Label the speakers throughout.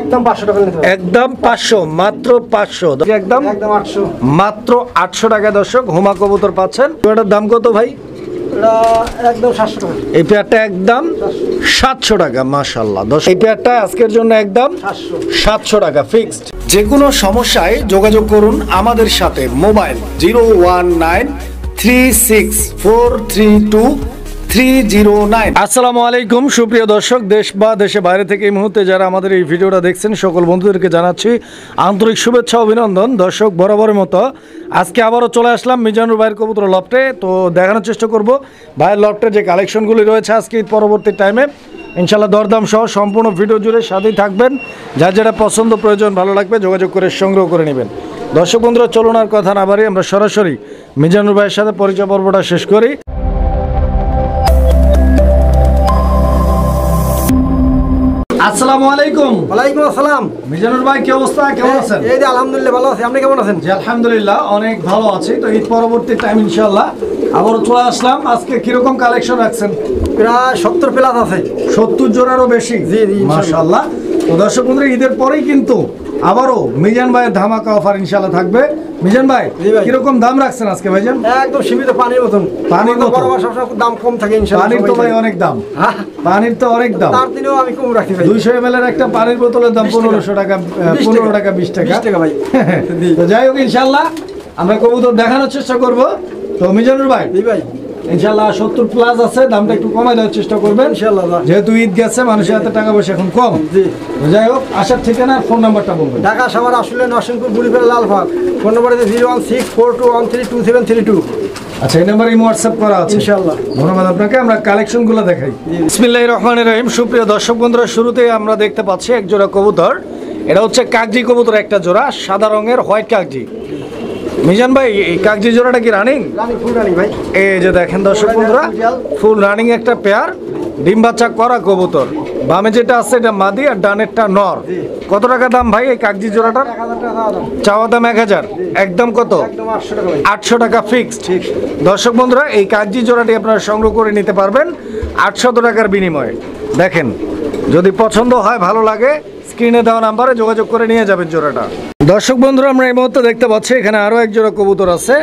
Speaker 1: একদম 500 টাকা নিতে হবে।
Speaker 2: একদম 500, মাত্র 500, একদম
Speaker 1: 800,
Speaker 2: মাত্র 800 টাকা দর্শক হুমা কবুতর পাচ্ছেন। এটার দাম কত ভাই?
Speaker 1: এটা একদম 700 টাকা।
Speaker 2: এই পেয়ারটা একদম 700 টাকা। মাশাআল্লাহ দর্শক, এই পেয়ারটা আজকের জন্য একদম 700 টাকা ফিক্সড। যে কোনো সমস্যায় যোগাযোগ করুন আমাদের সাথে। মোবাইল 01936432309। আসসালামু আলাইকুম সুপ্রিয় দর্শক, দেশ বা দেশে বাইরে থেকে এই মুহূর্তে যারা আমাদের এই ভিডিওটা দেখছেন সকল বন্ধুদেরকে জানাচ্ছি আন্তরিক শুভেচ্ছা অভিনন্দন। দর্শক, বরাবরের মতো আজকে আবারও চলে আসলাম মিজানুর ভাইয়ের কবুতর লফটে। তো দেখানোর চেষ্টা করব ভাইয়ের লফটের যে কালেকশনগুলি রয়েছে আজকে পরবর্তী টাইমে ইনশাল্লাহ দরদাম সহ সম্পূর্ণ ভিডিও জুড়ে সাথেই থাকবেন। যার যেটা পছন্দ প্রয়োজন ভালো লাগবে যোগাযোগ করে সংগ্রহ করে নেবেন। দর্শক বন্ধুরা, চলুন আর কথা না বাড়ি আমরা সরাসরি মিজানুর ভাইয়ের সাথে পরিচয় পর্বটা শেষ করি। আসসালামু আলাইকুম।
Speaker 1: ওয়ালাইকুম আসসালাম।
Speaker 2: মিজানুর ভাই কি অবস্থা, কেমন আছেন?
Speaker 1: এই যে আলহামদুলিল্লাহ ভালো আছি, আপনি কেমন আছেন?
Speaker 2: জি আলহামদুলিল্লাহ অনেক ভালো আছি। তো ঈদ পরবর্তী টাইম ইনশাআল্লাহ আবারও চলে আসলাম। আজকে কিরকম কালেকশন রাখছেন?
Speaker 1: প্রায় 70 প্লাস আছে।
Speaker 2: 70 জোড়ারও বেশি।
Speaker 1: জি জি
Speaker 2: মাশাআল্লাহ। তো দর্শক বন্ধুরা, ঈদের পরেই কিন্তু আবারও মিজান ভাইয়ের ধামাকা অফার ইনশাআল্লাহ থাকবে। মিজান ভাই কিরকম দাম রাখছেন আজকে ভাইজান?
Speaker 1: একদম সীমিত, পানির মতন।
Speaker 2: পানির মতো
Speaker 1: বরাবর সবসময় দাম কম থাকে ইনশাআল্লাহ।
Speaker 2: পানির তো ভাই অনেক দাম। পানির তো অনেক দাম।
Speaker 1: তার দিনেও আমি কম রাখি ভাই।
Speaker 2: 200 ml এর একটা পানির বোতলের দাম 1500 টাকা, 15 টাকা 20 টাকা।
Speaker 1: 20 টাকা ভাই।
Speaker 2: তো যাই হোক ইনশাআল্লাহ আমরা কবুতর দেখানোর চেষ্টা করব। তো মিজানুর ভাই
Speaker 1: জি ভাই
Speaker 2: ইনশাআল্লাহ 70 প্লাস আছে, দামটা একটু কমাই দেওয়ার চেষ্টা করবেন
Speaker 1: ইনশাআল্লাহ।
Speaker 2: যেহেতু ঈদ গেছে, মানুষের হাতে টাকা পয়সা এখন কম।
Speaker 1: জি
Speaker 2: তো যাই হোক, আসার ঠিকানা আর ফোন নাম্বারটা বলবেন।
Speaker 1: ঢাকা সাভার আসলে নরসিংপুর বুড়িপাড়া লালবাগ। Phone number 01642132732।
Speaker 2: আচ্ছা, এই নাম্বারে হোয়াটসঅ্যাপ করা আছে
Speaker 1: ইনশাআল্লাহ।
Speaker 2: ধন্যবাদ আপনাকে। আমরা কালেকশনগুলো দেখাই। বিসমিল্লাহির রহমানির রহিম। সুপ্রিয় দর্শক বন্ধুরা, শুরুতেই আমরা দেখতে পাচ্ছি এক জোড়া কবুতর। এটা হচ্ছে কাগজি কবুতর, একটা জোড়া সাদা রঙের হোয়াইট কাগজি। মিজান ভাই, এই কাগজি জোড়াটা কি রানিং?
Speaker 1: ফুল রানিং ভাই।
Speaker 2: এই যে দেখেন দর্শক বন্ধুরা, ফুল রানিং একটা পেয়ার, ডিম বাচ্চা করা কবুতর। বামে যেটা আছে এটা মাদি আর ডানেরটা নর। কত টাকা দাম ভাই এই কাগজি জোড়াটার?
Speaker 1: 1000 টাকা দাম।
Speaker 2: চাওয়া দাম 1000, একদম কত?
Speaker 1: একদম 800 টাকা ভাই।
Speaker 2: 800 টাকা ফিক্সড। দর্শক বন্ধুরা, এই কাগজি জোড়াটি আপনারা সংগ্রহ করে নিতে পারবেন 800 টাকার বিনিময়ে। দেখেন, যদি পছন্দ হয়, ভালো লাগে, স্ক্রিনে দেওয়া নাম্বারে যোগাযোগ করে নিয়ে যাবেন জোড়াটা। দর্শক বন্ধুরা, আমরা এই মুহূর্তে দেখতে পাচ্ছি এখানে আরও এক জোড়া কবুতর আছে।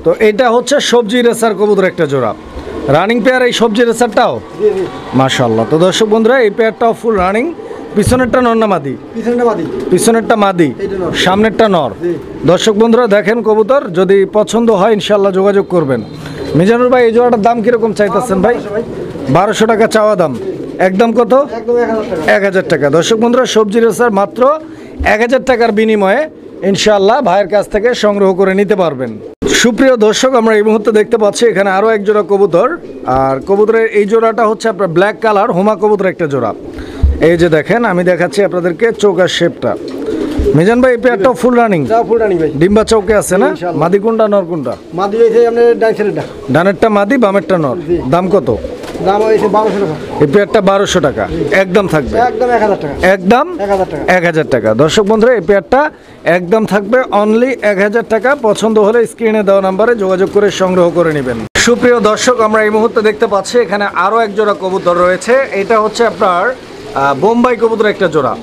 Speaker 2: তো এটা হচ্ছে সবজি রেসার কবুতর, একটা জোড়া রানিং পেয়ার। এই সবজি রেসারটাও মাশাআল্লাহ। তো দর্শক বন্ধুরা, এই পেয়ারটাও ফুল রানিং। পিছনেরটা নর না মাদি?
Speaker 1: পিছনটা মাদি।
Speaker 2: পিছনেরটা মাদি, সামনেরটা নর। দর্শক বন্ধুরা দেখেন কবুতর, যদি পছন্দ হয় ইনশাআল্লাহ যোগাযোগ করবেন। মিজানুর ভাই, এই জোড়াটার দাম কিরকম চাইতেছেন ভাই? 1200 টাকা চাওয়া দাম, একদম কত?
Speaker 1: একদম 1000 টাকা।
Speaker 2: 1000 টাকা। দর্শক বন্ধুরা, সবজি রেসার মাত্র 1000 টাকার বিনিময়ে ইনশাআল্লাহ ভাইয়ের কাছ থেকে সংগ্রহ করে নিতে পারবেন। সুপ্রিয় দর্শক, আমরা এই মুহূর্তে দেখতে পাচ্ছি এখানে আরও এক জোড়া কবুতর। আর কবুতরের এই জোড়াটা হচ্ছে আপনার ব্ল্যাক কালার হুমা কবুতর, একটা জোড়া। এই যে দেখেন, আমি দেখাচ্ছি আপনাদেরকে চৌকার শেপটা। মিজান ভাই, এই পেয়ারটাও ফুল রানিং?
Speaker 1: ফুল রানিং ভাই।
Speaker 2: ডিম্বা চৌকে আছে না? মাদি কোনটা নর কোনটা?
Speaker 1: মাদি হইছে আপনার ডান সাইডেরটা।
Speaker 2: ডানেরটা মাদি, বামেরটা নর। দাম কত?
Speaker 1: দাম হইছে 1200 টাকা।
Speaker 2: এই পেয়ারটা 1200 টাকা একদম থাকবে।
Speaker 1: একদম 1000 টাকা।
Speaker 2: একদম
Speaker 1: 1000 টাকা।
Speaker 2: 1000 টাকা। দর্শক বন্ধুরা, এই পেয়ারটা একদম থাকবে অনলি 1000 টাকা। পছন্দ হলে স্ক্রিনে দেওয়া নাম্বারে যোগাযোগ করে সংগ্রহ করে নেবেন। সুপ্রিয় দর্শক, আমরা এই মুহূর্তে দেখতে পাচ্ছি এখানে আরও এক জোড়া কবুতর রয়েছে। এটা হচ্ছে আপনার বোম্বাই কবুতর, একটা জোড়া।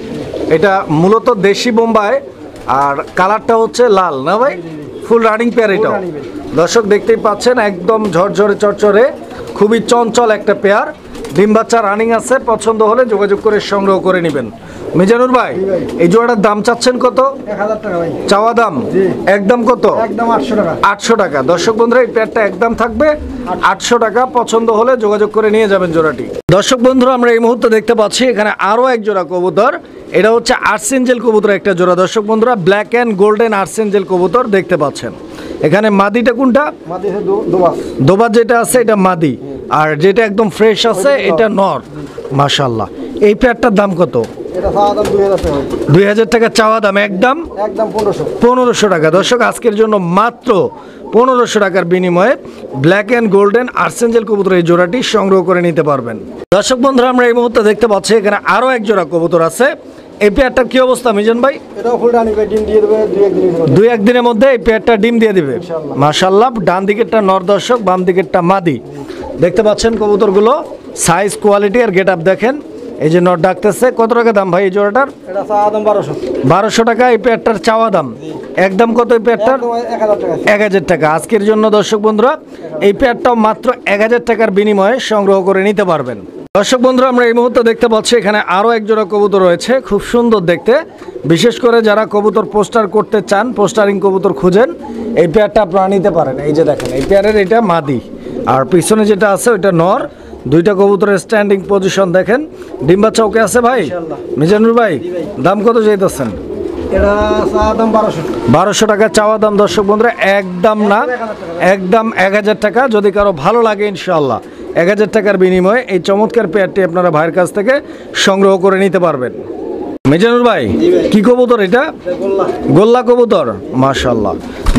Speaker 2: এটা মূলত দেশি বোম্বাই, আর কালারটা হচ্ছে লাল না ভাই? ফুল রানিং পেয়ার এটাও। দর্শক দেখতেই পাচ্ছেন, একদম ঝরঝরে চরচরে, খুবই চঞ্চল একটা পেয়ার। ডিম বাচ্চা রানিং আছে। পছন্দ হলে যোগাযোগ করে সংগ্রহ করে নেবেন। মিজানুর ভাই, এই জোড়াটার দাম চাচ্ছেন কত?
Speaker 1: 1000 টাকা ভাই।
Speaker 2: চাওয়া দাম একদম কত?
Speaker 1: একদম 800 টাকা।
Speaker 2: 800 টাকা। দর্শক বন্ধুরা, এই পেয়ারটা একদম থাকবে 800 টাকা। পছন্দ হলে যোগাযোগ করে নিয়ে যাবেন জোড়াটি। দর্শক বন্ধুরা, আমরা এই মুহূর্তে দেখতে পাচ্ছি এখানে আরও এক জোড়া কবুতর। এটা হচ্ছে আর্সেঞ্জেল কবুতর, একটা জোড়া। দর্শক বন্ধুরা, ব্ল্যাক অ্যান্ড গোল্ডেন আর্সেঞ্জেল কবুতর দেখতে পাচ্ছেন। এখানে মাদিটা কোনটা?
Speaker 1: মাদি হচ্ছে দোবাস।
Speaker 2: দোবাস যেটা আছে এটা মাদি, আর যেটা একদম ফ্রেশ আছে এটা নর। মাশাআল্লাহ। এই পেয়ারটার দাম কত?
Speaker 1: এটা চাওয়া দাম 2000 টাকা।
Speaker 2: 2000 টাকা চাওয়া দাম, একদম 1500 টাকা। দর্শক, আজকের জন্য মাত্র 1500 টাকার বিনিময়ে ব্ল্যাক অ্যান্ড গোল্ডেন আর্সেঞ্জেল কবুতর এই জোড়াটি সংগ্রহ করে নিতে পারবেন। দর্শক বন্ধুরা, আমরা এই মুহূর্তে দেখতে পাচ্ছি এখানে আরও এক জোড়া কবুতর আছে। এই পেয়ারটার কি অবস্থা মিজান ভাই?
Speaker 1: এটাও ফুল রানিং ভাই, ডিম দিয়ে দেবে
Speaker 2: 2-1 দিনের মধ্যে এই পেয়ারটা ডিম দিয়ে দিবে মাশাআল্লাহ। ডান দিকেরটা নর দর্শক, বাম দিকেরটা মাদি। দেখতে পাচ্ছেন কবুতরগুলো, সাইজ, কোয়ালিটি আর গেট আপ দেখেন। এই যে নট ডাকতেছে। কত টাকা দাম ভাই এই জোড়াটার?
Speaker 1: এটা চাওয়া দাম 1200।
Speaker 2: 1200 টাকা এই পেয়ারটার চাওয়া দাম। একদম কত এই পেয়ারটার?
Speaker 1: 1000 টাকা।
Speaker 2: 1000 টাকা। আজকের জন্য দর্শক বন্ধুরা এই পেয়ারটাও মাত্র 1000 টাকার বিনিময়ে সংগ্রহ করে নিতে পারবেন। দর্শক বন্ধুরা আমরা এই মুহূর্তে দেখতে পাচ্ছি এখানে আরও এক জোড়া কবুতর রয়েছে, খুব সুন্দর দেখতে। বিশেষ করে যারা কবুতর পোস্টার করতে চান, পোস্টারিং কবুতর খুঁজেন, এই পেয়ারটা আপনারা নিতে পারেন। এই যে দেখেন এই পেয়ারের এটা মাদি, আর পিছনে যেটা আছে ওইটা নর। দুইটা কবুতরের স্ট্যান্ডিং পজিশন দেখেন। ডিম বাচ্চা ওকে আছে ভাই? মিজানুর ভাই দাম কত চাইতেছেন?
Speaker 1: এটা চাওয়া দাম 1200।
Speaker 2: 1200 টাকা চাওয়া দাম। দর্শক বন্ধুরা একদম না, একদম 1000 টাকা। যদি কারো ভালো লাগে ইনশাআল্লাহ 1000 টাকার বিনিময়ে এই চমৎকার পেয়ারটি আপনারা ভাইয়ের কাছ থেকে সংগ্রহ করে নিতে পারবেন। মিজানুর ভাই কি কবুতর এটা? গোল্লা কবুতর, মাশাআল্লাহ।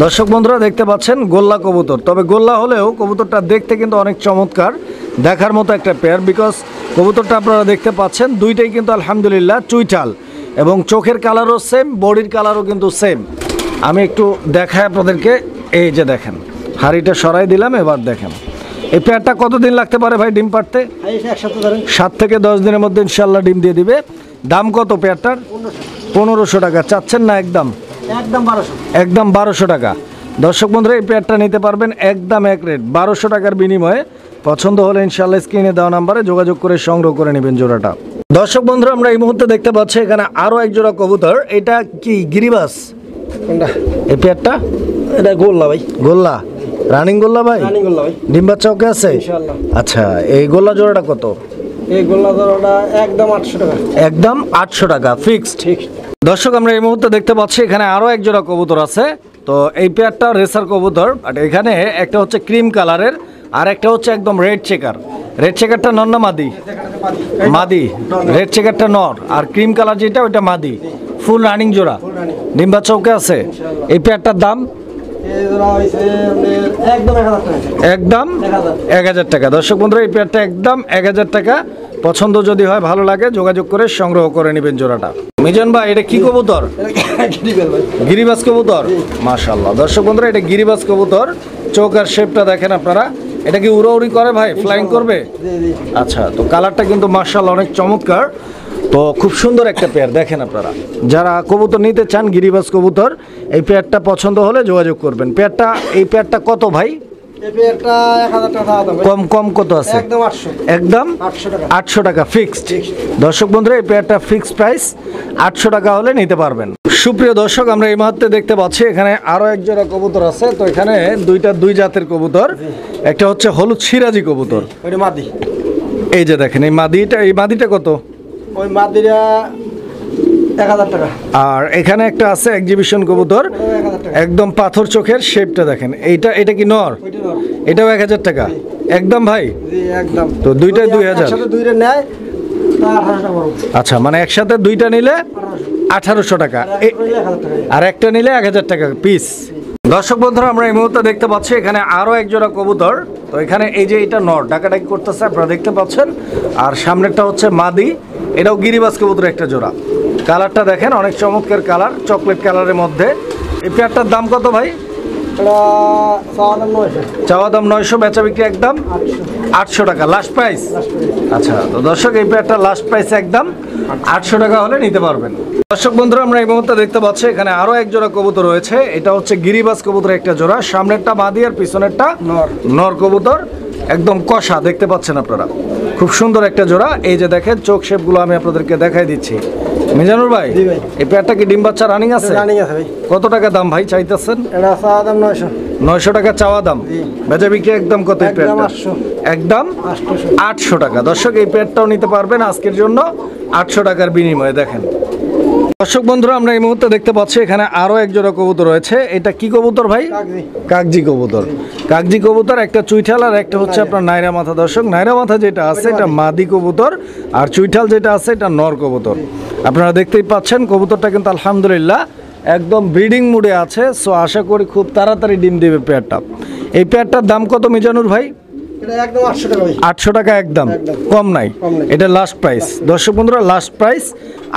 Speaker 2: দর্শক বন্ধুরা দেখতে পাচ্ছেন গোল্লা কবুতর। তবে গোল্লা হলেও কবুতরটা দেখতে কিন্তু অনেক চমৎকার, দেখার মতো একটা পেয়ার। বিকজ কবুতরটা আপনারা দেখতে পাচ্ছেন দুইটাই কিন্তু আলহামদুলিল্লাহ চুইঠাল, এবং চোখের কালারও সেম, বডির কালারও কিন্তু সেম। আমি একটু দেখাই আপনাদেরকে। এই যে দেখেন হাড়িটা সরাই দিলাম, এবার দেখেন এই পেয়ারটা কতদিন লাগতে পারে ভাই ডিম পাড়তে? 7 থেকে 10 দিনের মধ্যে ইনশাল্লাহ ডিম দিয়ে দিবে। দাম কত পেয়ারটার? 1500 টাকা চাচ্ছেন না? একদম
Speaker 1: একদম 1200।
Speaker 2: একদম 1200 টাকা। দর্শক বন্ধুরা এই পেয়ারটা নিতে পারবেন একদম এক রেট 1200 টাকার বিনিময়ে। পছন্দ হলে ইনশাল্লাহ স্ক্রিনে দেওয়া নাম্বারে যোগাযোগ করে সংগ্রহ করে নেবেন জোড়াটা। দর্শক বন্ধুরা আমরা এই মুহূর্তে দেখতে পাচ্ছি এখানে আরো এক জোড়া কবুতর। এটা কি গিরিবাস?
Speaker 1: কোনটা?
Speaker 2: এই পেয়ারটা?
Speaker 1: এটা গোল্লা ভাই।
Speaker 2: গোল্লা, রানিং গোল্লা ভাই?
Speaker 1: রানিং গোল্লা ভাই।
Speaker 2: ডিম বাচ্চা ওকে আছে
Speaker 1: ইনশাআল্লাহ।
Speaker 2: আচ্ছা, এই গোল্লা জোড়াটা কত?
Speaker 1: এই গোল্লা জোড়াটা একদম 800 টাকা।
Speaker 2: একদম 800 টাকা ফিক্সড।
Speaker 1: ঠিক।
Speaker 2: দর্শক আমরা এই মুহূর্তে দেখতে পাচ্ছি এখানে আরো এক জোড়া কবুতর আছে। তো এই পেয়ারটা রেসার কবুতর, আর এখানে একটা হচ্ছে ক্রিম কালারের আর একটা হচ্ছে একদম রেড চেকার। রেড চেকারটা নর না মাদি? মাদি। রেড চেকারটা নর, আর ক্রিম কালার যেটা ওইটা মাদি। ফুল রানিং জোড়া, ডিম বাচ্চা ওকে আছে। এই পেয়ারটার দাম
Speaker 1: এই জোড়া হইছে একদম 1000 টাকা।
Speaker 2: একদম 1000 টাকা। দর্শক বন্ধুরা এই পেয়ারটা একদম 1000 টাকা। পছন্দ যদি হয়, ভালো লাগে, যোগাযোগ করে সংগ্রহ করে নেবেন জোড়াটা। মিজান ভাই এটা কি কবুতর? গিরিবাস কবুতর, মাশাআল্লাহ। দর্শক বন্ধুরা এটা গিরিবাস কবুতর। চোখ আর শেপটা দেখেন আপনারা। এটা কি উড়াউড়ি করে ভাই? ফ্লাইং করবে? আচ্ছা, তো কালারটা কিন্তু মাশাআল্লাহ অনেক চমৎকার। তো খুব সুন্দর একটা পেয়ার দেখেন আপনারা। যারা কবুতর নিতে চান গিরিবাস কবুতর, এই পেয়ারটা পছন্দ হলে যোগাযোগ করবেন। পেয়ারটা, এই পেয়ারটা কত ভাই?
Speaker 1: এই পেয়ারটা 1000 টাকা দাম ভাই।
Speaker 2: কম কত আছে?
Speaker 1: একদম 800।
Speaker 2: একদম
Speaker 1: 800 টাকা।
Speaker 2: 800 টাকা ফিক্সড। দর্শক বন্ধুরা এই পেয়ারটা ফিক্সড প্রাইস 800 টাকা হলে নিতে পারবেন। সুপ্রিয় দর্শক আমরা এই মুহূর্তে দেখতে পাচ্ছি এখানে আরো এক জোড়া কবুতর আছে। তো এখানে দুই জাতের কবুতর। একটা হচ্ছে হলুদ সিরাজি কবুতর,
Speaker 1: ওইটা মাদি।
Speaker 2: এই যে দেখেন এই মাদিটা কত?
Speaker 1: ওই মাদিরা 1000 টাকা।
Speaker 2: আর এখানে একটা আছে এক্সিবিশন কবুতর,
Speaker 1: 1000 টাকা।
Speaker 2: একদম পাথর চোখের শেপটা দেখেন। এটা কি নর?
Speaker 1: ওইটা নর।
Speaker 2: এটাও 1000 টাকা একদম ভাই।
Speaker 1: জি একদম।
Speaker 2: তো দুইটাই 2000।
Speaker 1: একসাথে দুইটা নেয় তা 1800 টাকা পড়বে।
Speaker 2: আচ্ছা, মানে একসাথে দুইটা নিলে 1800 টাকা, আর একটা নিলে 1000 টাকা পিস। দর্শক বন্ধুরা আমরা এই মুহূর্তে দেখতে পাচ্ছি এখানে আরো এক জোড়া কবুতর। তো এখানে এই যে এটা নর ডাকাডাকি করতেছে আপনারা দেখতে পাচ্ছেন, আর সামনেরটা হচ্ছে মাদি। এটাও গিরিবাস কবুতর একটা জোড়া। কালারটা দেখেন অনেক চমৎকার কালার, চকলেট কালারের মধ্যে। এই পেয়ারটার দাম কত ভাই?
Speaker 1: এটা চাওয়া দাম 900।
Speaker 2: চাওয়া দাম 900, বেচা বিক্রি একদম 800 টাকা লাস্ট প্রাইস। আচ্ছা, তো দর্শক এই পেয়ারটা লাস্ট প্রাইস একদম 800 টাকা হলে নিতে পারবেন। দর্শক বন্ধুরা আমরা এই মুহূর্তে দেখতে পাচ্ছি এখানে আরো এক জোড়া কবুতর রয়েছে। এটা হচ্ছে গিরিবাস কবুতর একটা জোড়া। সামনেরটা মাদি আর পিছনেরটা নর কবুতর। একদম কষা দেখতে পাচ্ছেন আপনারা, খুব সুন্দর একটা জোড়া। এই যে দেখেন চোখ শেপগুলো আমি আপনাদেরকে দেখাই দিচ্ছি। মিজানুর ভাই এই পেয়ারটা কি ডিম বাচ্চা রানিং আছে?
Speaker 1: রানিং আছে ভাই।
Speaker 2: কত টাকা দাম ভাই চাইতেছেন?
Speaker 1: এটা চাওয়া দাম 900।
Speaker 2: 900 টাকা চাওয়া দাম, বেচা বিক্রি একদম কত? এই
Speaker 1: একদম
Speaker 2: পেয়ারটা
Speaker 1: 800।
Speaker 2: একদম 800 টাকা। দর্শক এই পেয়ারটাও নিতে পারবেন আজকের জন্য 800 টাকার বিনিময়ে। দেখেন দর্শক বন্ধুরা আমরা এই মুহূর্তে দেখতে পাচ্ছি এখানে আরো এক জোড়া কবুতর রয়েছে। এটা কি কবুতর ভাই? কাগজি কবুতর। কাগজি কবুতর একটা চুইঠাল আর একটা হচ্ছে আপনার নাইরা মাথা। দর্শক নাইরা মাথা যেটা আছে এটা মাদি কবুতর, আর চুইঠাল যেটা আছে এটা নর কবুতর। আপনারা দেখতেই পাচ্ছেন কবুতরটা কিন্তু আলহামদুলিল্লাহ একদম ব্রিডিং মুডে আছে। সো আশা করি খুব তাড়াতাড়ি ডিম দেবে পেয়ারটা। এই পেয়ারটার দাম কত মিজানুর ভাই?
Speaker 1: এটা একদম 800 টাকা ভাই।
Speaker 2: 800 টাকা একদম, কম নাই। এটা লাস্ট প্রাইস। দর্শক বন্ধুরা লাস্ট প্রাইস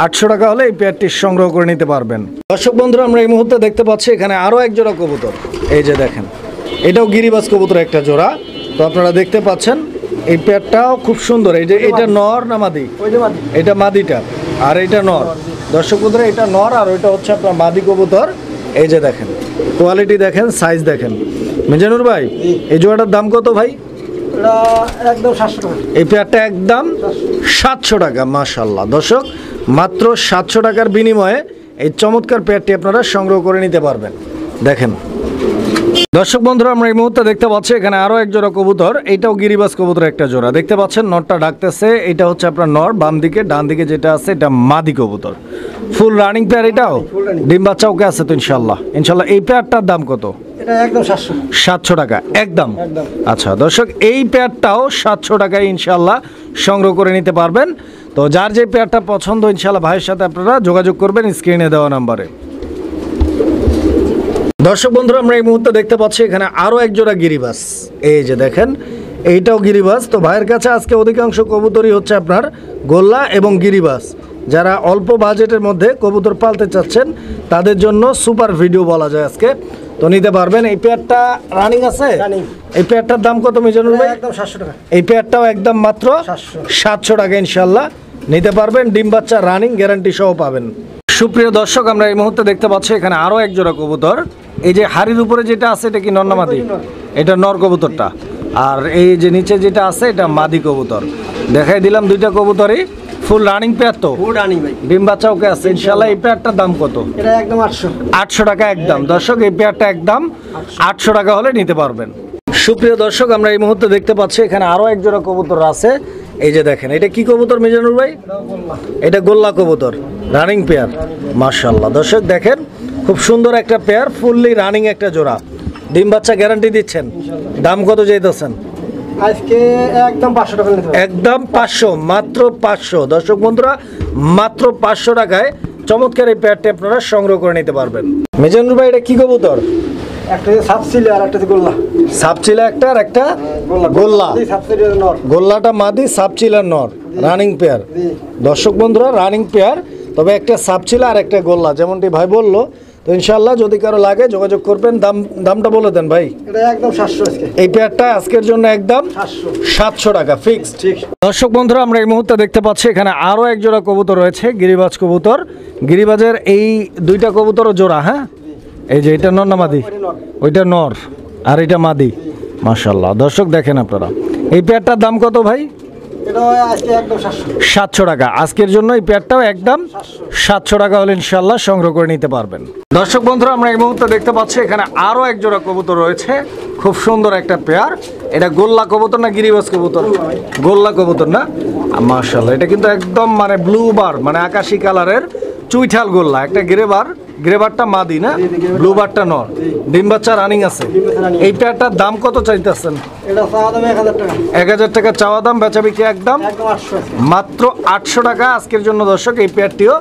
Speaker 2: 800 টাকা হলে এই পেয়ারটি সংগ্রহ করে নিতে পারবেন। দর্শক বন্ধুরা আমরা এই মুহূর্তে দেখতে পাচ্ছি এখানে আরো এক জোড়া কবুতর। এই যে দেখেন এটাও গিরিবাস কবুতর একটা জোড়া। তো আপনারা দেখতে পাচ্ছেন এই পেয়ারটাও খুব সুন্দর। এই যে এটা নর না মাদি?
Speaker 1: ওই যে মাদি।
Speaker 2: এটা মাদিটা আর এটা নর। দর্শক বন্ধুরা এটা নর আর ওইটা হচ্ছে আপনার মাদি কবুতর। এই যে দেখেন কোয়ালিটি দেখেন, সাইজ দেখেন। মিজানুর ভাই এই জোড়াটার দাম কত ভাই?
Speaker 1: এটা একদম 700 টাকা।
Speaker 2: এই পেয়ারটা একদম 700 টাকা। মাশাআল্লাহ দর্শক, মাত্র 700 টাকার বিনিময়ে এই চমৎকার পেয়ারটি আপনারা সংগ্রহ করে নিতে পারবেন। দেখেন দর্শক বন্ধুরা, আমরা এই মুহূর্তে দেখতে পাচ্ছি এখানে আরো এক জোড়া কবুতর। এইটাও গিরিবাজ কবুতর একটা জোড়া। দেখতে পাচ্ছেন নরটা ডাকতেছে। এটা হচ্ছে আপনার নর, বাম দিকে, ডান দিকে যেটা আছে এটা মাদি কবুতর। Full running pair. এটাও ডিম বাচ্চা ওকে আছে তো ইনশাল্লাহ? ইনশাল্লাহ। এই পেয়ারটার দাম কত?
Speaker 1: এটা একদম 700।
Speaker 2: 700 টাকা একদম।
Speaker 1: একদম।
Speaker 2: আচ্ছা দর্শক, এই পেয়ারটাও 700 টাকায় ইনশাল্লাহ সংগ্রহ করে নিতে পারবেন। তো যার যে পেয়ারটা পছন্দ ইনশাল্লাহ ভাইয়ের সাথে আপনারা যোগাযোগ করবেন স্ক্রিনে দেওয়া নাম্বারে। দর্শক বন্ধুরা, আমরা এই মুহূর্তে দেখতে পাচ্ছি এখানে আরো এক জোড়া গিরিবাজ। এই যে দেখেন এইটাও গিরিবাজ। তো ভাইয়ের কাছে আজকে অধিকাংশ কবুতরই হচ্ছে আপনার গোল্লা এবং গিরিবাজ। যারা অল্প বাজেটের মধ্যে কবুতর পালতে চাচ্ছেন তাদের জন্য সুপার ভিডিও বলা যায় আজকে। তো নিতে পারবেন। এই পেয়ারটা রানিং আছে। এই পেয়ারটার দাম কত মিজানুর ভাই?
Speaker 1: একদম 700 টাকা।
Speaker 2: এই পেয়ারটাও একদম মাত্র 700 টাকা ইনশাল্লাহ নিতে পারবেন। ডিম বাচ্চা রানিং গ্যারান্টি সহ পাবেন। সুপ্রিয় দর্শক, আমরা এই মুহূর্তে দেখতে পাচ্ছি এখানে আরো এক জোড়া কবুতর। এই যে হাড়ির উপরে যেটা আছে এটা কি নর না মাদি? এটা নর কবুতরটা। আর এই যে নিচে যেটা আছে এটা মাদি কবুতর। দেখাই দিলাম দুইটা কবুতরই ফুল রানিং পেয়ার। তো
Speaker 1: ফুল রানিং ভাই।
Speaker 2: ডিম বাচ্চা ওকে আছে ইনশাল্লাহ। এই পেয়ারটার দাম কত?
Speaker 1: এটা একদম 800।
Speaker 2: 800 টাকা একদম। দর্শক এই পেয়ারটা একদম 800 টাকা হলে নিতে পারবেন। সুপ্রিয় দর্শক, আমরা এই মুহূর্তে দেখতে পাচ্ছি এখানে আরো এক জোড়া কবুতর আছে। এই যে দেখেন এটা কি কবুতর মিজানুর ভাই? এটা গোল্লা কবুতর, রানিং পেয়ার। মাশাআল্লাহ দর্শক দেখেন খুব সুন্দর একটা পেয়ার, ফুললি রানিং একটা জোড়া। ডিম বাচ্চা গ্যারান্টি দিচ্ছেন। দাম কত চাইতেছেন?
Speaker 1: আজকে একদম 500 টাকা নিতে হবে।
Speaker 2: একদম 500, মাত্র 500। দর্শক বন্ধুরা, মাত্র 500 টাকায় চমৎকার এই পেয়ারটি আপনারা সংগ্রহ করে নিতে পারবেন। মিজানুর ভাই এটা কি কবুতর?
Speaker 1: একটা যে সাপসিলি আর একটা যে গোল্লা।
Speaker 2: সাপচিলা একটা আর একটা গোল্লা।
Speaker 1: এই সাপসিলি নর।
Speaker 2: গোল্লাটা মাদি, সাপচিলার নর, রানিং পেয়ার। দর্শক বন্ধুরা রানিং পেয়ার, তবে একটা সাপচিলা আর একটা গোল্লা যেমনটি ভাই বললো। তো ইনশাআল্লাহ যদি কারো লাগে যোগাযোগ করবেন। দামটা বলে দেন ভাই।
Speaker 1: এটা একদম 700 আজকে।
Speaker 2: এই পেয়ারটা আজকের জন্য একদম 700 টাকা ফিক্সড।
Speaker 1: ঠিক।
Speaker 2: দর্শক বন্ধুরা, আমরা এই মুহূর্তে দেখতে পাচ্ছি এখানে আরো এক জোড়া কবুতর রয়েছে, গিরিবাজ কবুতর। গিরিবাজের এই দুইটা কবুতরও জোড়া। হ্যাঁ, এই যে এটা নর না মাদি? ওইটা নর আর এটা মাদি। মাশাআল্লাহ দর্শক দেখেন আপনারা এই পেয়ারটার দাম কত ভাই?
Speaker 1: এটা আজকে একদম
Speaker 2: 700 টাকা আজকের জন্য। এই পেয়ারটাও একদম 700 টাকা হলে ইনশাআল্লাহ সংগ্রহ করে নিতে পারবেন। দর্শক বন্ধুরা, আমরা এই মুহূর্তে দেখতে পাচ্ছি এখানে আরো এক জোড়া কবুতর রয়েছে, খুব সুন্দর একটা পেয়ার। এটা গোল্লা কবুতর না গিরিবাজ কবুতর? গোল্লা কবুতর না? মাশাআল্লাহ এটা কিন্তু একদম মানে ব্লু বার, মানে আকাশি কালারের চুইঠাল গোল্লা। একটা গ্রেবারটা মাদি না, ব্লু বারটা নর। ডিম বাচ্চা রানিং আছে। এই পেয়ারটার দাম কত চাইতেছেন?
Speaker 1: এটা চাওয়া দাম 1000 টাকা।
Speaker 2: 1000 টাকা চাওয়া দাম, বেচা বিক্রি একদম
Speaker 1: একদম 800 আছে।
Speaker 2: মাত্র 800 টাকা আজকের জন্য। দর্শক এই পেয়ারটিও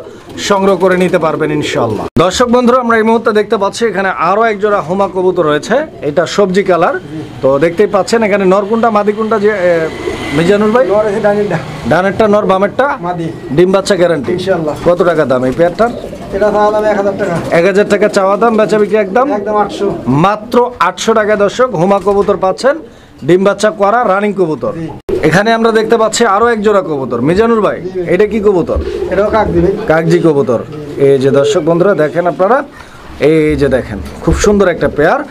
Speaker 2: সংগ্রহ করে নিতে পারবেন ইনশাআল্লাহ। দর্শক বন্ধুরা, আমরা এই মুহূর্তে দেখতে পাচ্ছি এখানে আরো এক জোড়া হোমা কবুতর রয়েছে। এটা সবজি কালার। তো দেখতেই পাচ্ছেন এখানে নর কোনটা মাদি কোনটা যে মিজানুর ভাই?
Speaker 1: নর আছে ডানিটা।
Speaker 2: ডানেরটা নর, বামেরটা
Speaker 1: মাদি।
Speaker 2: ডিম বাচ্চা গ্যারান্টি
Speaker 1: ইনশাআল্লাহ।
Speaker 2: কত টাকা দাম এই পেয়ারটার?
Speaker 1: এটা চাওয়া দাম 1000 টাকা।
Speaker 2: 1000 টাকা চাওয়া দাম, বেচা বিক্রি একদম
Speaker 1: একদম 800।
Speaker 2: মাত্র 800 টাকা। দর্শক হোমা কবুতর পাচ্ছেন, ডিম বাচ্চা করা রানিং কবুতর। এখানে আমরা দেখতে পাচ্ছি আরো এক জোড়া কবুতর। মিজানুর ভাই এটা কি কবুতর?
Speaker 1: এটাও কাক দিবে।
Speaker 2: কাকজি কবুতর। এই যে দর্শক বন্ধুরা দেখেন আপনারা, এই যে দেখেন খুব সুন্দর একটা পেয়ার।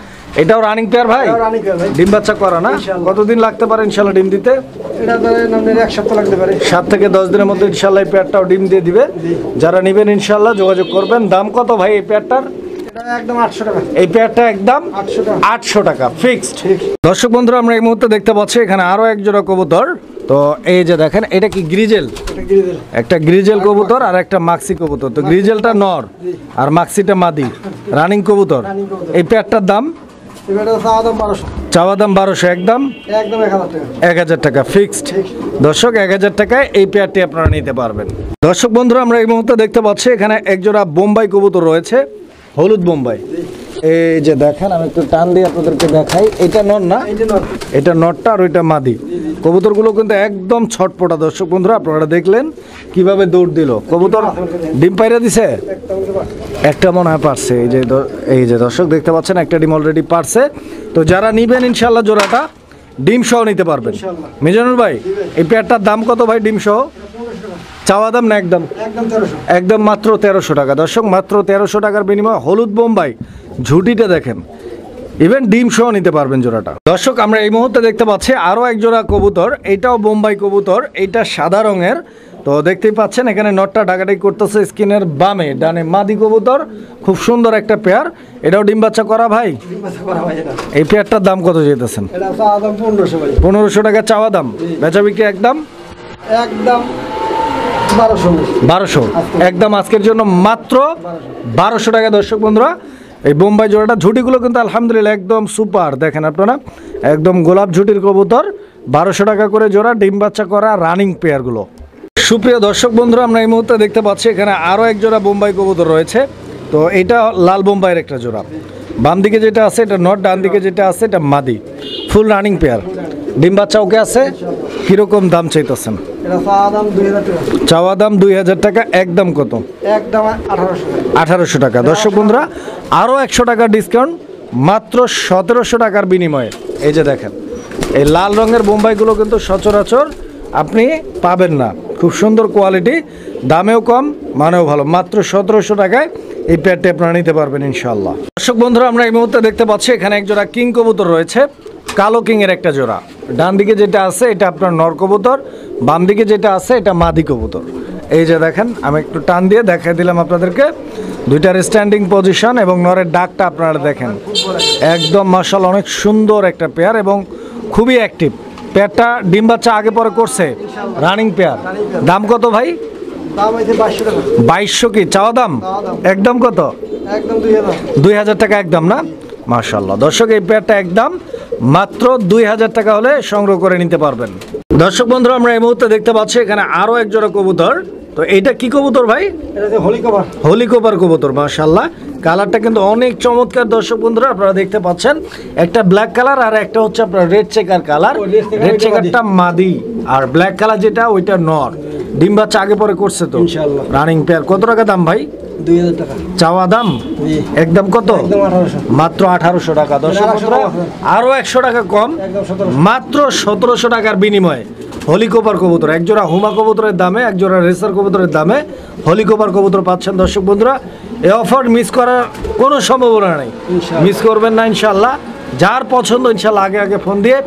Speaker 2: এটাও রানিং পেয়ার ভাই?
Speaker 1: এটাও রানিং পেয়ার ভাই।
Speaker 2: ডিম বাচ্চা করা না?
Speaker 1: ইনশাআল্লাহ।
Speaker 2: কতদিন লাগতে পারে ইনশাআল্লাহ ডিম দিতে?
Speaker 1: এটা ধরেন আপনার 1 সপ্তাহ লাগতে পারে।
Speaker 2: 7 থেকে 10 দিনের মধ্যে ইনশাআল্লাহ এই পেয়ারটাও ডিম দিয়ে দিবে। যারা নেবেন ইনশাআল্লাহ যোগাযোগ করবেন। দাম কত ভাই এই পেয়ারটার?
Speaker 1: এটা একদম 800 টাকা।
Speaker 2: এই পেয়ারটা একদম
Speaker 1: 800 টাকা।
Speaker 2: 800 টাকা ফিক্সড।
Speaker 1: ঠিক।
Speaker 2: দর্শক বন্ধুরা, আমরা এই মুহূর্তে দেখতে পাচ্ছি এখানে আরো এক জোড়া কবুতর। তো এই যে দেখেন এটা কি গ্রিজেল?
Speaker 1: এটা গিরিদের।
Speaker 2: একটা গ্রিজেল কবুতর আর একটা মাক্সি কবুতর। তো গ্রিজেলটা নর আর মাক্সিটা মাদি, রানিং কবুতর।
Speaker 1: রানিং কবুতর।
Speaker 2: এই পেয়ারটার দাম?
Speaker 1: এটা চাওয়া দাম 1200।
Speaker 2: চাওয়া দাম 1200, একদম
Speaker 1: 1000 টাকা।
Speaker 2: 1000 টাকা ফিক্সড। দর্শক 1000 টাকায় এই পেয়ারটি আপনারা নিতে পারবেন। দর্শক বন্ধুরা, আমরা এই মুহূর্তে দেখতে পাচ্ছি এখানে একজোড়া বোম্বাই কবুতর রয়েছে, হলুদ বোম্বাই। এই যে দেখেন আমি একটু টান দিয়ে আপনাদেরকে দেখাই। এটা নর না?
Speaker 1: এই যে নর।
Speaker 2: এটা নরটা আর ওইটা মাদি। কবুতরগুলো কিন্তু একদম ছটপটা। দর্শক বন্ধুরা আপনারা দেখলেন কিভাবে দৌড় দিল। কবুতর ডিম পাইরা দিছে? একটা মনে হয় পারছে। এই যে দর্শক দেখতে পাচ্ছেন একটা ডিম অলরেডি পারছে। তো যারা নিবেন ইনশাআল্লাহ জোড়াটা ডিম সহ নিতে পারবেন।
Speaker 1: ইনশাআল্লাহ।
Speaker 2: মিজানুর ভাই এই পেয়ারটার দাম কত ভাই ডিম সহ? চাওয়া দাম না একদম?
Speaker 1: একদম 1300।
Speaker 2: একদম মাত্র 1300 টাকা। দর্শক মাত্র 1300 টাকার বিনিময়ে হলুদ বোম্বাই ঝুটিটা দেখেন, ইভেন ডিম সহ নিতে পারবেন জোড়াটা। দর্শক আমরা এই মুহূর্তে দেখতে পাচ্ছি আরও এক জোড়া কবুতর, এটাও বোম্বাই কবুতর, এইটা সাদা রঙের। তো দেখতেই পাচ্ছেন এখানে নটটা ডাকাডাকি করতেছে স্ক্রিনের বামে, ডানে মাদি কবুতর, খুব সুন্দর একটা পেয়ার। এটাও ডিম বাচ্চা করা ভাই।
Speaker 1: ডিম বাচ্চা করা ভাই এটা।
Speaker 2: এই পেয়ারটার দাম কত যেতেছেন?
Speaker 1: এটা চাওয়া দাম 1500 ভাই।
Speaker 2: 1500 টাকা চাওয়া দাম, বেচা বিক্রি একদম
Speaker 1: একদম 1200।
Speaker 2: 1200 একদম আজকের জন্য মাত্র 1200 টাকা। দর্শক বন্ধুরা এই বোম্বাই জোড়াটা, ঝুটিগুলো কিন্তু আলহামদুলিল্লাহ একদম সুপার, দেখেন আপনারা একদম গোলাপ ঝুটির কবুতর, 1200 টাকা করে জোড়া, ডিম বাচ্চা করা রানিং পেয়ারগুলো। সুপ্রিয় দর্শক বন্ধুরা আমরা এই মুহূর্তে দেখতে পাচ্ছি এখানে আরও এক জোড়া বোম্বাই কবুতর রয়েছে। তো এটা লাল বোম্বাইয়ের একটা জোড়া, বাম দিকে যেটা আছে এটা নট, ডান দিকে যেটা আছে এটা মাদি, ফুল রানিং পেয়ার, ডিম বাচ্চা ওকে আছে। কীরকম দাম চাইতেছেন?
Speaker 1: এটা চাওয়া দাম 2000 টাকা।
Speaker 2: চাওয়া দাম 2000 টাকা, একদম কত?
Speaker 1: একদম 1800 টাকা।
Speaker 2: 1800 টাকা। দর্শক বন্ধুরা আরও 100 টাকা ডিসকাউন্ট, মাত্র 1700 টাকার বিনিময়ে। এই যে দেখেন এই লাল রঙের বোম্বাইগুলো কিন্তু সচরাচর আপনি পাবেন না, খুব সুন্দর কোয়ালিটি, দামেও কম, মানেও ভালো, মাত্র 1700 টাকায় এই পেয়ারটি আপনারা নিতে পারবেন ইনশাআল্লাহ। দর্শক বন্ধুরা আমরা এই মুহূর্তে দেখতে পাচ্ছি এখানে এক জোড়া কিং কবুতর রয়েছে, কালো কিংয়ের একটা জোড়া। ডান দিকে যেটা আছে এটা আপনার নর কবুতর, বাম দিকে যেটা আছে এটা মাদি কবুতর। এই যে দেখেন আমি একটু টান দিয়ে দেখাই দিলাম আপনাদেরকে দুইটার স্ট্যান্ডিং পজিশন এবং নরের ডাকটা আপনারা দেখেন, একদম মাশাআল্লাহ অনেক সুন্দর একটা পেয়ার এবং খুবই অ্যাক্টিভ। পেয়ারটা ডিম বাচ্চা আগে পরে করছে, রানিং পেয়ার। দাম কত ভাই?
Speaker 1: দাম হইছে 2200 টাকা।
Speaker 2: 2200 কি চাওয়া দাম? একদম কত?
Speaker 1: একদম 2000।
Speaker 2: 2000 টাকা একদম না? মাশাআল্লাহ। দর্শক এই পেয়ারটা একদম মাত্র 2000 টাকা হলে সংগ্রহ করে নিতে পারবেন। দর্শক বন্ধুরা আমরা এই মুহূর্তে দেখতে পাচ্ছি এখানে আরও এক জোড়া কবুতর। তো এইটা কি কবুতর ভাই?
Speaker 1: এটা যে হোলি কভার।
Speaker 2: হোলি কভার কবুতর, মাশাআল্লাহ কালারটা কিন্তু অনেক চমৎকার। দর্শক বন্ধুরা আপনারা দেখতে পাচ্ছেন একটা ব্ল্যাক কালার আর একটা হচ্ছে আপনার রেড চেকার কালার। রেড চেকারটা মাদি আর ব্ল্যাক কালার যেটা ওইটা নর। ডিম বাচ্চা আগে পরে করছে তো
Speaker 1: ইনশাআল্লাহ।
Speaker 2: Running pair. কত টাকা দাম ভাই?
Speaker 1: 2000 টাকা।
Speaker 2: চাওয়া দাম
Speaker 1: জি।
Speaker 2: একদম কত?
Speaker 1: একদম 1800।
Speaker 2: মাত্র 1800 টাকা। দর্শক বন্ধুরা আরো 100 টাকা কম,
Speaker 1: একদম 1700।
Speaker 2: মাত্র 1700 টাকার বিনিময়ে হোলি কভার কবুতর, এক জোড়া হুমা কবুতরের দামে, এক জোড়া রেসার কবুতরের দামে হোলি কভার কবুতর পাচ্ছেন। দর্শক বন্ধুরা এই অফার মিস করার কোনো সম্ভাবনা নেই,
Speaker 1: ইনশাআল্লাহ।
Speaker 2: মিস করবেন না ইনশাআল্লাহ। যার পছন্দ ইনশাআল্লাহ আগে আগে ফোন দিয়ে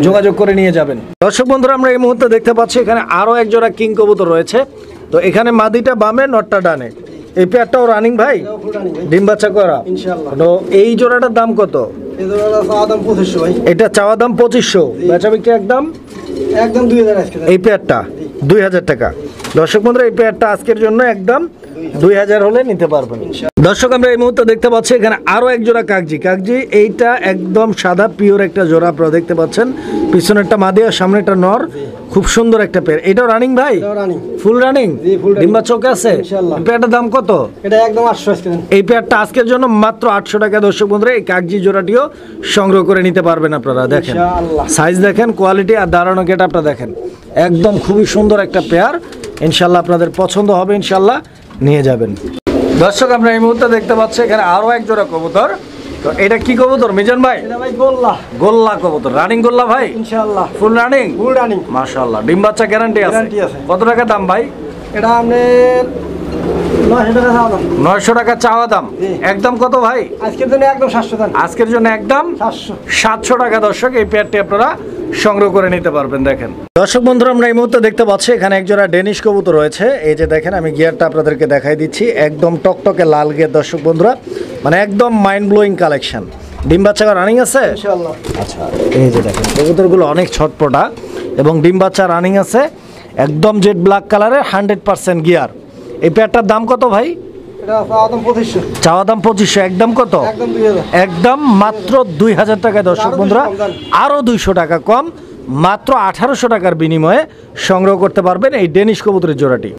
Speaker 2: যোগাযোগ করে নিয়ে যাবেন। দর্শক বন্ধুরা আমরা এই মুহূর্তে দেখতে পাচ্ছি এখানে আরো এক জোড়া কিং কবুতর রয়েছে। তো এখানে মাদিটা বামে নটটা ডানে, এই পেয়ারটাও রানিং ভাই,
Speaker 1: এটাও ফুল রানিং ভাই।
Speaker 2: ডিম বাচ্চা করা
Speaker 1: ইনশাআল্লাহ।
Speaker 2: তো এই জোড়াটার দাম কত?
Speaker 1: এই ধরনের চাওয়া দাম 2500 ভাই।
Speaker 2: এটা চাওয়া দাম 2500, বেচা বিক্রি একদম
Speaker 1: একদম 2000 আজকে।
Speaker 2: এই পেয়ারটা 2000 টাকা। দর্শক বন্ধুরা এই পেয়ারটা আজকের জন্য একদম 2000 হলে নিতে পারবেন। দর্শক আমরা এই মুহূর্তে দেখতে পাচ্ছি এখানে আরো এক জোড়া কাগজি। কাগজি এইটা একদম সাদা পিওর একটা জোড়া আপনারা দেখতে পাচ্ছেন, পিছনেরটা মাদি আর সামনেটা নর, খুব সুন্দর একটা পেয়ার। এটাও রানিং ভাই?
Speaker 1: এটাও রানিং।
Speaker 2: Full running?
Speaker 1: জি, full running।
Speaker 2: ডিম্বা চোখে আছে?
Speaker 1: ইনশাআল্লাহ।
Speaker 2: এই পেয়ারটার দাম কত?
Speaker 1: এটা একদম 800 আজকে।
Speaker 2: এই পেয়ারটা আজকের জন্য মাত্র 800 টাকা। দর্শক বন্ধুরা এই কাগজি জোড়াটিও সংগ্রহ করে নিতে পারবেন আপনারা। দেখেন
Speaker 1: ইনশাআল্লাহ।
Speaker 2: সাইজ দেখেন, কোয়ালিটি আর দাঁড়ানো গেটআপটা দেখেন, একদম খুবই সুন্দর একটা পেয়ার। ইনশাআল্লাহ আপনাদের পছন্দ হবে, ইনশাআল্লাহ নিয়ে যাবেন। দর্শক আমরা এই মুহূর্তে দেখতে পাচ্ছি এখানে আরো এক জোড়া কবুতর। তো এটা কি কবুতর মিজান ভাই?
Speaker 1: এটা ভাই গোল্লা।
Speaker 2: গোল্লা কবুতর, রানিং গোল্লা ভাই?
Speaker 1: ইনশাআল্লাহ।
Speaker 2: Full running?
Speaker 1: Full running.
Speaker 2: মাশাআল্লাহ। ডিম বাচ্চা গ্যারান্টি আছে?
Speaker 1: গ্যারান্টি আছে।
Speaker 2: কত টাকা দাম ভাই?
Speaker 1: এটা আপনি 900 টাকা চাওয়া দাম।
Speaker 2: 900 টাকা চাওয়া দাম,
Speaker 1: জি।
Speaker 2: একদম কত ভাই?
Speaker 1: আজকের জন্য একদম 700 টাকা।
Speaker 2: আজকের জন্য একদম
Speaker 1: 700।
Speaker 2: 700 টাকা। দর্শক এই পেয়ারটি আপনারা সংগ্রহ করে নিতে পারবেন। দেখেন দর্শক বন্ধুরা আমরা এই মুহূর্তে দেখতে পাচ্ছি এখানে এক জোড়া ডেনিশ কবুতর রয়েছে। এই যে দেখেন আমি গিয়ারটা আপনাদেরকে দেখাই দিচ্ছি, একদম টকটকে লাল গিয়ার। দর্শক বন্ধুরা মানে একদম মাইন্ড ব্লোয়িং কালেকশন। ডিম বাচ্চা রানিং আছে?
Speaker 1: ইনশাআল্লাহ।
Speaker 2: আচ্ছা এই যে দেখেন কবুতরগুলো অনেক ছটপটা এবং ডিম বাচ্চা রানিং আছে, একদম জেড ব্ল্যাক কালারের 100% গিয়ার। এই পেয়ারটার দাম কত ভাই?
Speaker 1: এটা চাওয়া দাম 2500।
Speaker 2: চাওয়া দাম 2500, একদম কত?
Speaker 1: একদম 2000।
Speaker 2: একদম মাত্র 2000 টাকায়। দর্শক বন্ধুরা আরো 200 টাকা কম, মাত্র 1800 টাকার বিনিময়ে সংগ্রহ করতে পারবেন এই ডেনিশ কবুতরের জোড়াটি।